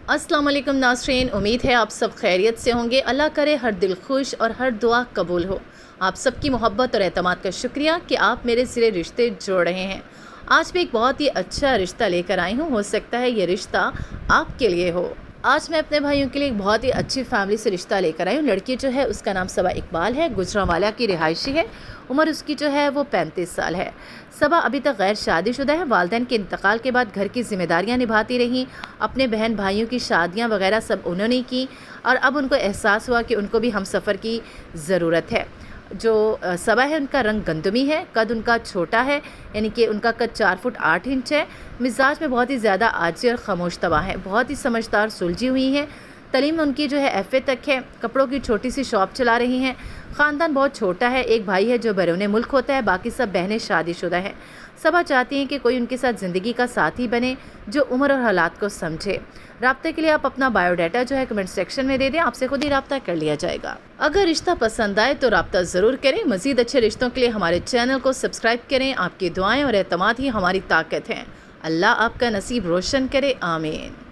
अस्सलाम वालेकुम नाज़रीन, उम्मीद है आप सब खैरियत से होंगे। अल्लाह करे हर दिल खुश और हर दुआ कबूल हो। आप सबकी मोहब्बत और एतमाद का शुक्रिया कि आप मेरे सिरे रिश्ते जोड़ रहे हैं। आज मैं एक बहुत ही अच्छा रिश्ता लेकर आई हूँ। हो सकता है ये रिश्ता आपके लिए हो। आज मैं अपने भाइयों के लिए एक बहुत ही अच्छी फैमिली से रिश्ता लेकर आई हूँ। लड़की जो है उसका नाम सबा इकबाल है, गुजरांवाला की रिहायशी है। उम्र उसकी जो है वो 35 साल है। सबा अभी तक गैर शादीशुदा है। वालिदैन के इंतकाल के बाद घर की जिम्मेदारियां निभाती रहीं। अपने बहन भाइयों की शादियां वगैरह सब उन्होंने की और अब उनको एहसास हुआ कि उनको भी हम सफ़र की ज़रूरत है। जो सबा है उनका रंग गंदमी है, कद उनका छोटा है, यानी कि उनका कद 4 फुट 8 इंच है। मिजाज में बहुत ही ज़्यादा आजी और खामोश तबा है, बहुत ही समझदार सुलझी हुई हैं। तलीम उनकी जो है एफ़ए तक है। कपड़ों की छोटी सी शॉप चला रही हैं। ख़ानदान बहुत छोटा है। एक भाई है जो बैरून मुल्क होता है, बाकी सब बहनें शादीशुदा हैं। सबा चाहती हैं कि कोई उनके साथ ज़िंदगी का साथी बने जो उम्र और हालात को समझे। राब्ते के लिए आप अपना बायोडाटा जो है कमेंट सेक्शन में दे दें, आपसे खुद ही राब्ता कर लिया जाएगा। अगर रिश्ता पसंद आए तो राब्ता ज़रूर करें। मज़ीद अच्छे रिश्तों के लिए हमारे चैनल को सब्सक्राइब करें। आपकी दुआएँ और एतमाद ही हमारी ताकत हैं। अल्लाह आपका नसीब रोशन करे, आमीन।